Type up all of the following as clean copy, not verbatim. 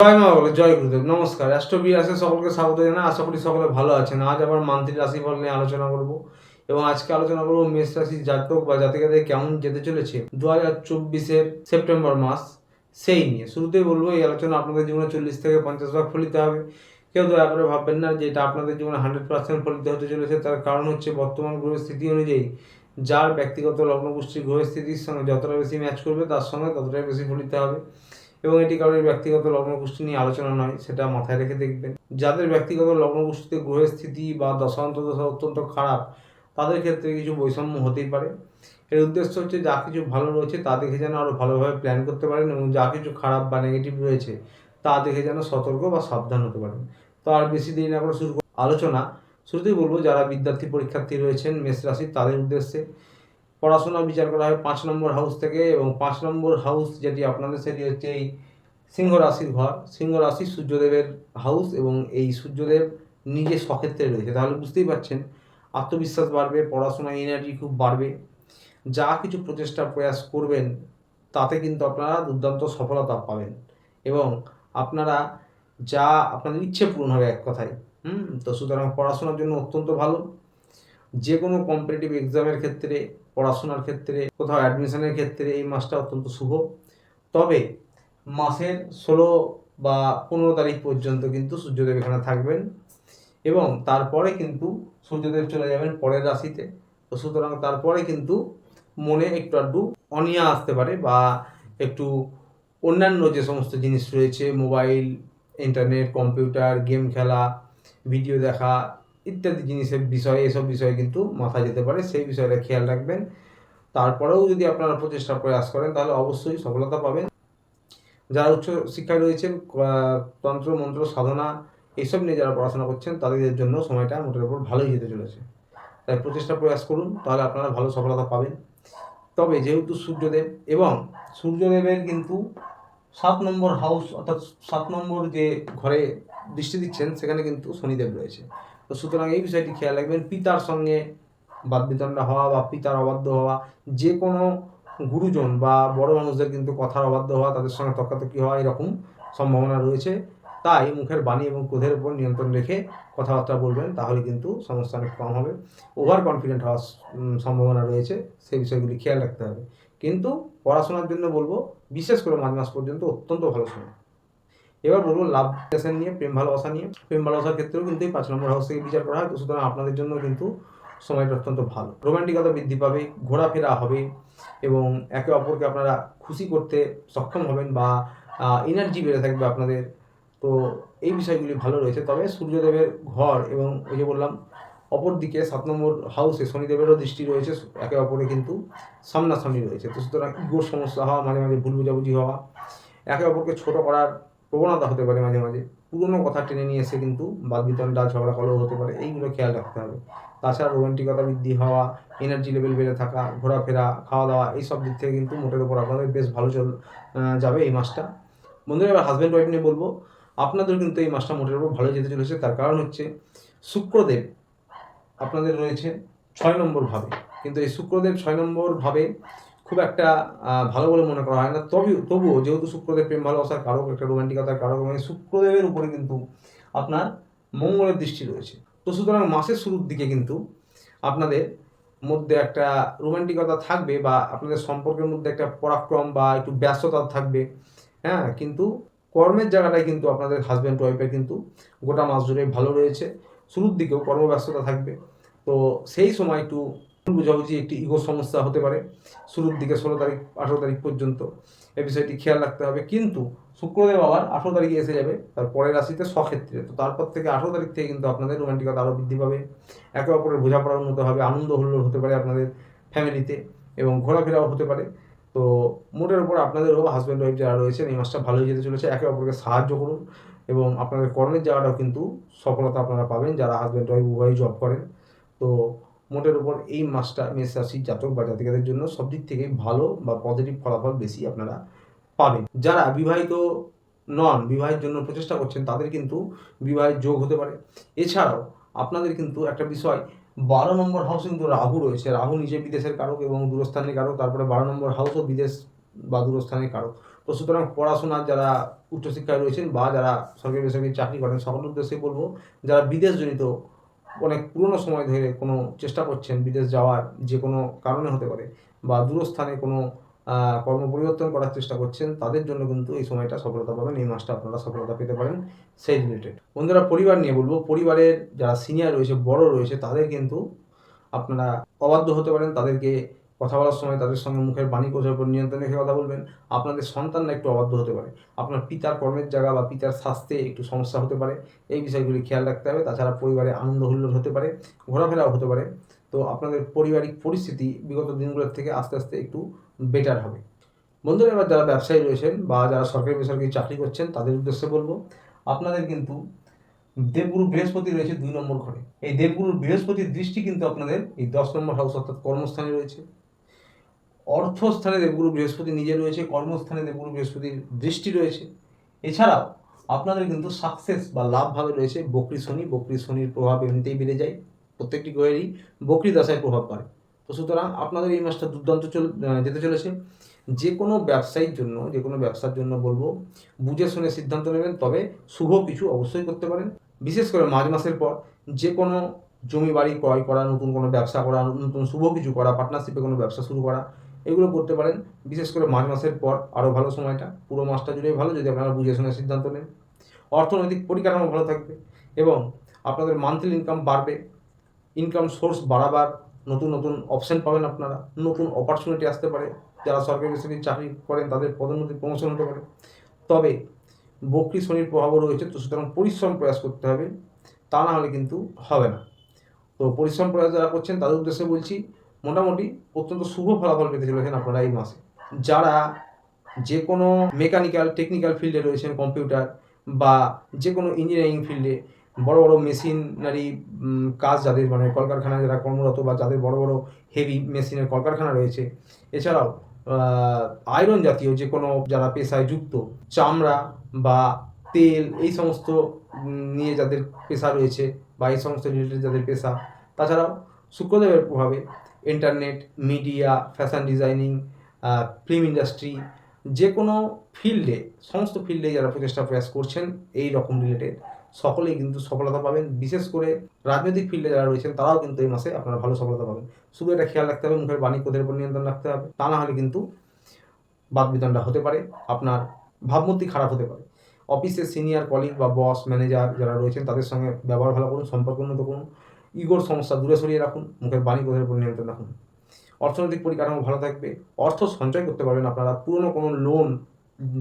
জয় মা বলে জয় গুরুদেব। নমস্কার, অ্যাস্ট্রোবিয়াসে সকলকে স্বাগত জানাই। আশা করি সকলে ভালো আছেন। আজ আবার মান্থলি রাশিফল নিয়ে আলোচনা করব এবং আজকে আলোচনা করব মেষ রাশির জাতক বা জাতিকাদের কেমন যেতে চলেছে 2024-এর সেপ্টেম্বর মাস, সেই নিয়ে। শুরুতেই বলবো, এই আলোচনা আপনাদের জীবনে 40 থেকে 50 ভাগ ফলিত হবে। কেউ দয়া করে ভাববেন না যে এটা আপনাদের জীবনে 100% ফলিত হতে চলেছে। তার কারণ হচ্ছে বর্তমান গ্রহের স্থিতি অনুযায়ী যার ব্যক্তিগত লগ্নপুষ্টির গ্রহের স্থিতির সঙ্গে যতটা বেশি ম্যাচ করবে তার সঙ্গে ততটাই বেশি ফলিত হবে। এবং এটি কারোর ব্যক্তিগত লগ্নপুষ্টি নিয়ে আলোচনা নয়, সেটা মাথায় রেখে দেখবেন। যাদের ব্যক্তিগত লগ্নপুষ্টিতে গ্রহের স্থিতি বা দশা অত্যন্ত খারাপ, তাদের ক্ষেত্রে কিছু বৈষম্য হতেই পারে। এর উদ্দেশ্য হচ্ছে যা কিছু ভালো রয়েছে তা দেখে যেন আরও ভালোভাবে প্ল্যান করতে পারেন, এবং যা কিছু খারাপ বা নেগেটিভ রয়েছে তা দেখে যেন সতর্ক বা সাবধান হতে পারেন। তো আর বেশি দেরি না করে শুরু আলোচনা। শুরুতেই বলবো, যারা বিদ্যার্থী পরীক্ষার্থী রয়েছেন মেষ রাশির, তাদের উদ্দেশ্যে পড়াশোনা বিচার করা হয় 5 নম্বর হাউস থেকে, এবং 5 নম্বর হাউস যেটি আপনাদের, সেটি হচ্ছে এই সিংহ রাশির ঘর, সিংহ রাশি সূর্যদেবের হাউস, এবং এই সূর্যদেব নিজে স্বক্ষেত্রে রয়েছে। তাহলে বুঝতেই পারছেন, আত্মবিশ্বাস বাড়বে, পড়াশোনায় এনার্জি খুব বাড়বে। যা কিছু প্রচেষ্টা প্রয়াস করবেন তাতে কিন্তু আপনারা দুর্দান্ত সফলতা পাবেন, এবং আপনারা যা আপনাদের ইচ্ছে পূরণ হবে, এক কথায়। তো সুতরাং পড়াশোনার জন্য অত্যন্ত ভালো। যে কোনো কম্পিটিটিভ এক্সামের ক্ষেত্রে, পড়াশোনার ক্ষেত্রে, কোথাও অ্যাডমিশনের ক্ষেত্রে এই মাসটা অত্যন্ত শুভ। তবে মাসের 16 বা 15 তারিখ পর্যন্ত কিন্তু সূর্যদেব এখানে থাকবেন, এবং তারপরে কিন্তু সূর্যদেব চলে যাবেন পরের রাশিতে। তো সুতরাং তারপরে কিন্তু মনে একটু আধটু অনীহা আসতে পারে, বা একটু অন্যান্য যে সমস্ত জিনিস রয়েছে, মোবাইল, ইন্টারনেট, কম্পিউটার, গেম খেলা, ভিডিও দেখা ইত্যাদি জিনিসের বিষয়ে, এসব বিষয়ে কিন্তু মাথা যেতে পারে। সেই বিষয়টা খেয়াল রাখবেন। তারপরেও যদি আপনারা প্রচেষ্টা প্রয়াস করেন তাহলে অবশ্যই সফলতা পাবেন। যারা উচ্চ শিক্ষায় রয়েছেন, তন্ত্র মন্ত্র সাধনা এইসব নিয়ে যারা পড়াশোনা করছেন, তাদের জন্য সময়টা মোটের উপর ভালোই যেতে চলেছে। তাই প্রচেষ্টা প্রয়াস করুন, তাহলে আপনারা ভালো সফলতা পাবেন। তবে যেহেতু সূর্যদেব, এবং সূর্যদেবের কিন্তু 7 নম্বর হাউস, অর্থাৎ 7 নম্বর যে ঘরে দৃষ্টি দিচ্ছেন, সেখানে কিন্তু শনিদেব রয়েছে। তো সুতরাং এই বিষয়টি খেয়াল রাখবেন। পিতার সঙ্গে বাদবিতণ্ডা হওয়া বা পিতার অবাধ্য হওয়া, যে কোনো গুরুজন বা বড় মানুষদের কিন্তু কথার অবাধ্য হওয়া, তাদের সঙ্গে তর্কাতর্কি হওয়া, এরকম সম্ভাবনা রয়েছে। তাই মুখের বাণী এবং ক্রোধের উপর নিয়ন্ত্রণ রেখে কথাবার্তা বলবেন, তাহলে কিন্তু সমস্যা অনেক কম হবে। ওভার কনফিডেন্ট হওয়ার সম্ভাবনা রয়েছে, সেই বিষয়গুলি খেয়াল রাখতে হবে। কিন্তু পড়াশোনার জন্য বলবো, বিশেষ করে মার্চ মাস পর্যন্ত অত্যন্ত ভালো সময়। এবার বলবো লাভ রিলেশন নিয়ে, প্রেম ভালোবাসা নিয়ে। প্রেম ভালোবাসার ক্ষেত্রেও কিন্তু এই 5 নম্বর হাউস থেকে বিচার করা হয়। তো সুতরাং আপনাদের জন্য কিন্তু সময়টা অত্যন্ত ভালো। রোমান্টিকতা বৃদ্ধি পাবে, ঘোরাফেরা হবে, এবং একে অপরকে আপনারা খুশি করতে সক্ষম হবেন, বা এনার্জি বেড়ে থাকবে আপনাদের। তো এই বিষয়গুলি ভালো রয়েছে। তবে সূর্যদেবের ঘর, এবং ওই যে বললাম, অপর দিকে 7 নম্বর হাউসে শনিদেবেরও দৃষ্টি রয়েছে, একে অপরে কিন্তু সামনাসামনি রয়েছে। তো সুতরাং ইগোর সমস্যা হওয়া, মাঝে মাঝে ভুল বোঝাবুঝি হওয়া, একে অপরকে ছোট করার প্রবণতা হতে পারে মাঝে মাঝে, পুরনো কথা টেনে নিয়ে এসে কিন্তু বাদবিতণ্ডা, ঝগড়া কলহ হতে পারে। এইগুলো খেয়াল রাখতে হবে। তাছাড়া রোমান্টিকতা বৃদ্ধি হওয়া, এনার্জি লেভেল বেড়ে থাকা, ঘোরাফেরা, খাওয়া দাওয়া, এইসব দিক থেকে কিন্তু মোটের উপর আপনাদের বেশ ভালো যাবে এই মাসটা। বন্ধুরা, এবার হাজব্যান্ড ওয়াইফ নিয়ে বলবো। আপনাদের কিন্তু এই মাসটা মোটের উপর ভালো যেতে চলেছে। তার কারণ হচ্ছে শুক্রদেব আপনাদের রয়েছে 6 নম্বর ভাবে, কিন্তু এই শুক্রদেব 6 নম্বর ভাবে খুব একটা ভালো বলে মনে করা হয় না। তবুও যেহেতু শুক্রদেব প্রেম ভালোবাসার কারক, একটা রোমান্টিকতার কারক, এবং শুক্রদেবের উপরে কিন্তু আপনার মঙ্গলের দৃষ্টি রয়েছে। তো সুতরাং মাসের শুরুর দিকে কিন্তু আপনাদের মধ্যে একটা রোমান্টিকতা থাকবে, বা আপনাদের সম্পর্কের মধ্যে একটা পরাক্রম বা একটু ব্যস্ততা থাকবে। হ্যাঁ, কিন্তু কর্মের জায়গাটায় কিন্তু আপনাদের হাজব্যান্ড ওয়াইফের কিন্তু গোটা মাস জুড়ে ভালো রয়েছে। শুরুর দিকেও কর্মব্যস্ততা থাকবে। তো সেই সময় একটু ভুল বোঝাবুঝি, একটি ইগোর সমস্যা হতে পারে শুরুর দিকে, 16 তারিখ 18 তারিখ পর্যন্ত। এই বিষয়টি খেয়াল রাখতে হবে। কিন্তু শুক্রদেব আবার 18 তারিখে এসে যাবে তার পরের রাশিতে স্বক্ষেত্রে। তো তারপর থেকে 18 তারিখ থেকে কিন্তু আপনাদের রোমান্টিকতা আরও বৃদ্ধি পাবে, একে অপরের বোঝাপড়ার উন্নত হবে, আনন্দ হুল্লোড় হতে পারে আপনাদের ফ্যামিলিতে, এবং ঘোরাফেরাও হতে পারে। তো মোটের উপর আপনাদেরও হাজব্যান্ড ওয়াইফ যারা রয়েছেন, এই মাসটা ভালোই যেতে চলেছে। একে অপরকে সাহায্য করুন, এবং আপনাদের কর্মের জায়গাটাও কিন্তু সফলতা আপনারা পাবেন, যারা হাজব্যান্ড ওয়াইফ উভয়ই জব করেন। তো মোটের উপর এই মাসটা মেষ রাশির জাতক বা জাতিকাদের জন্য সব দিক থেকে ভালো, বা পজিটিভ ফলাফল বেশি আপনারা পাবেন। যারা বিবাহিত নন, বিবাহের জন্য প্রচেষ্টা করছেন, তাদের কিন্তু বিবাহের যোগ হতে পারে। এছাড়াও আপনাদের কিন্তু একটা বিষয়, 12 নম্বর হাউসে কিন্তু রাহু রয়েছে। রাহু নিজে বিদেশের কারক এবং দূরস্থানের কারক। তারপরে 12 নম্বর হাউসও বিদেশ বা দূরস্থানের কারক। তো সুতরাং পড়াশোনার যারা উচ্চশিক্ষায় রয়েছেন বা যারা সরকারি বেসরকারি চাকরি করেন সকলের উদ্দেশ্যে বলবো, যারা বিদেশজনিত অনেক পুরনো সময় ধরে কোনো চেষ্টা করছেন বিদেশ যাওয়ার, যে কোনো কারণে হতে পারে, বা দূরস্থানে কোনো কর্ম পরিবর্তন করার চেষ্টা করছেন, তাদের জন্য কিন্তু এই সময়টা সফলতা পাবেন, এই মাসটা আপনারা সফলতা পেতে পারেন সেই রিলেটেড। বন্ধুরা, পরিবার নিয়ে বলবো, পরিবারের যারা সিনিয়র রয়েছে, বড় রয়েছে, তাদের কিন্তু আপনারা অবাধ্য হতে পারেন। তাদেরকে কথা বলার সময় তাদের সঙ্গে মুখের বাণী কোথার উপর নিয়ন্ত্রণ রেখে কথা বলবেন। আপনাদের সন্তানরা একটু অবাধ্য হতে পারে, আপনার পিতার কর্মের জায়গা বা পিতার স্বাস্থ্যে একটু সমস্যা হতে পারে, এই বিষয়গুলি খেয়াল রাখতে হবে। তাছাড়া পরিবারে আনন্দ হুল্লোড় হতে পারে, ঘোরাফেরাও হতে পারে। তো আপনাদের পারিবারিক পরিস্থিতি বিগত দিনগুলোর থেকে আস্তে আস্তে একটু বেটার হবে। বন্ধুরা, এবার যারা ব্যবসায়ী রয়েছেন বা যারা সরকারি বেসরকারি চাকরি করছেন, তাদের উদ্দেশ্যে বলবো, আপনাদের কিন্তু দেবগুরু বৃহস্পতি রয়েছে 2 নম্বর ঘরে। এই দেবগুরু বৃহস্পতির দৃষ্টি কিন্তু আপনাদের এই 10 নম্বর হাউস অর্থাৎ কর্মস্থানে রয়েছে। অর্থস্থানে দেবগুরু বৃহস্পতি নিজে রয়েছে, কর্মস্থানে দেবগুরু বৃহস্পতির দৃষ্টি রয়েছে। এছাড়াও আপনাদের কিন্তু সাকসেস বা লাভ ভাবে রয়েছে বকরি শনি। বকরি শনির প্রভাব এমনিতেই বেড়ে যায়, প্রত্যেকটি গ্রহেরই বকরি দশায় প্রভাব পড়ে। তো সুতরাং আপনাদের এই মাসটা দুর্দান্ত যেতে চলেছে। যে কোনো ব্যবসায়ীর জন্য, যে কোনো ব্যবসার জন্য বলবো, বুঝে শুনে সিদ্ধান্ত নেবেন, তবে শুভ কিছু অবশ্যই করতে পারেন। বিশেষ করে মার্চ মাসের পর যে কোনো জমি বাড়ি ক্রয় করা, নতুন কোনো ব্যবসা করা, নতুন শুভ কিছু করা, পার্টনারশিপে কোনো ব্যবসা শুরু করা, এগুলো করতে পারেন। বিশেষ করে মার্চ মাসের পর আরও ভালো সময়টা, পুরো মাসটা জুড়েই ভালো যদি আপনারা বুঝে শুনে সিদ্ধান্ত নেন। অর্থনৈতিক পরিকাঠামো ভালো থাকবে এবং আপনাদের মান্থলি ইনকাম বাড়বে। ইনকাম সোর্স বাড়াবার নতুন নতুন অপশন পাবেন আপনারা, নতুন অপরচুনিটি আসতে পারে। যারা সরকারি বেসরকারি চাকরি করেন তাদের পদোন্নতি প্রমোশন হতে পারে। তবে বকরি শনির প্রভাবও রয়েছে, তো সুতরাং পরিশ্রম প্রয়াস করতে হবে, তা না হলে কিন্তু হবে না। তো পরিশ্রম প্রয়াস যারা করছেন তাদের উদ্দেশ্যে বলছি, মোটামুটি অত্যন্ত শুভ ফলাফল পেতে চলেছেন আপনারা এই মাসে। যারা যে কোনো মেকানিক্যাল টেকনিক্যাল ফিল্ডে রয়েছেন, কম্পিউটার বা যে কোনো ইঞ্জিনিয়ারিং ফিল্ডে, বড় বড় মেশিনারি কাজ যাদের, মানে কলকারখানায় যারা কর্মরত বা যাদের বড় বড় হেভি মেশিনের কলকারখানা রয়েছে, এছাড়াও আয়রন জাতীয় যে কোনো যারা পেশায় যুক্ত, চামড়া বা তেল, এই সমস্ত নিয়ে যাদের পেশা রয়েছে বা এই সমস্ত রিলেটেড যাদের পেশা, তাছাড়াও শুক্রদেবের প্রভাবে internet, media, fashion designing, film industry, যে কোনো ফিল্ডে, সমস্ত ফিল্ডে যারা প্রচেষ্টা প্রয়াস করছেন এই রকম রিলেটেড, সকলেই কিন্তু সফলতা পাবেন। বিশেষ করে রাজনৈতিক ফিল্ডে যারা রয়েছেন তারাও কিন্তু এই মাসে আপনারা ভালো সফলতা পাবেন। শুধু এটা খেয়াল রাখতে হবে, মুখের বাণী ক্রোধের উপর নিয়ন্ত্রণ রাখতে হবে, তা না হলে কিন্তু বাদবিতণ্ডা হতে পারে, আপনার ভাবমূর্তি খারাপ হতে পারে। অফিসের সিনিয়র কলিগ বা বস, ম্যানেজার যারা রয়েছেন তাদের সঙ্গে ব্যবহার ভালো করুন, সম্পর্ক উন্নত করুন, ইগোর সমস্যা দূরে সরিয়ে রাখুন, মুখের বাণী ক্রোধের উপর নিয়ন্ত্রণ রাখুন। অর্থনৈতিক পরিকাঠামো ভালো থাকবে, অর্থ সঞ্চয় করতে পারবেন আপনারা। পুরনো কোনো লোন,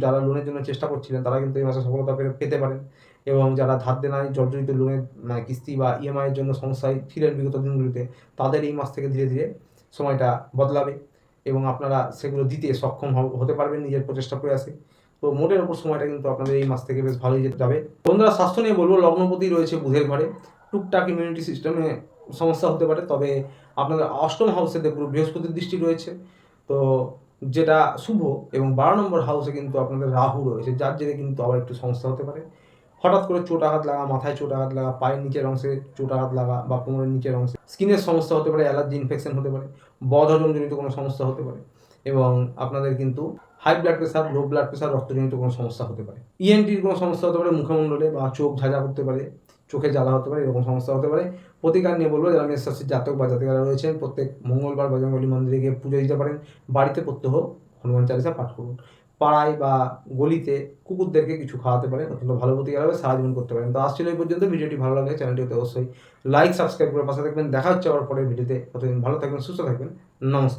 যারা লোনের জন্য চেষ্টা করছিলেন তারা কিন্তু এই মাসে সফলতা পেতে পারেন। এবং যারা ধার দেনায় জর্জরিত লোনের কিস্তি বা ইএমআইয়ের জন্য সমস্যায় ছিলেন বিগত দিনগুলিতে, তাদের এই মাস থেকে ধীরে ধীরে সময়টা বদলাবে এবং আপনারা সেগুলো দিতে সক্ষম হতে পারবেন নিজের প্রচেষ্টা প্রয়াসে। তো মোটের ওপর সময়টা কিন্তু আপনাদের এই মাস থেকে বেশ ভালোই যেতে যাবে। বন্ধুরা, স্বাস্থ্য নিয়ে বলবো, লগ্নপতি রয়েছে বুধের ঘরে, টুকটাক ইমিউনিটি সিস্টেমে সমস্যা হতে পারে। তবে আপনাদের অষ্টম হাউসে দেবগুরু বৃহস্পতির দৃষ্টি রয়েছে, তো যেটা শুভ, এবং 12 নম্বর হাউসে কিন্তু আপনাদের রাহু রয়েছে, যার জেরে কিন্তু আবার একটু সমস্যা হতে পারে। হঠাৎ করে চোট আঘাত লাগা, মাথায় চোট আঘাত লাগা, পায়ের নিচের অংশে চোট আঘাত লাগা বা কোমরের নিচের অংশে স্কিনের সমস্যা হতে পারে, অ্যালার্জি ইনফেকশন হতে পারে, বদহজমজনিত কোনো সমস্যা হতে পারে, এবং আপনাদের কিন্তু high blood pressure, low blood pressure, রক্তজনিত কোনো সমস্যা হতে পারে। ইএনটির কোনো সমস্যা হতে পারে মুখমণ্ডলে, বা চোখ ঝাঁঝা করতে পারে, চোখে জ্বালা হতে পারে, এরকম সমস্যা হতে পারে। প্রতিকার নিয়ে বলবো, যারা মেষ রাশির জাতক বা জাতিকারা রয়েছেন, প্রত্যেক মঙ্গলবার বজরংবলী মন্দিরে গিয়ে পুজো দিতে পারেন। বাড়িতে প্রত্যহ হনুমান চালিসা পাঠ করুন। পাড়ায় বা গলিতে কুকুরদেরকে কিছু খাওয়াতে পারেন, অত্যন্ত ভালো প্রতিকার হবে, সারা জীবন করতে পারেন। তো আসছিল এই পর্যন্ত। ভিডিওটি ভালো লাগলে চ্যানেলটিতে অবশ্যই লাইক, সাবস্ক্রাইব করে পাশে থাকবেন। দেখা হচ্ছে আবার পরের ভিডিওতে। ততদিন ভালো থাকবেন, সুস্থ থাকবেন। নমস্কার।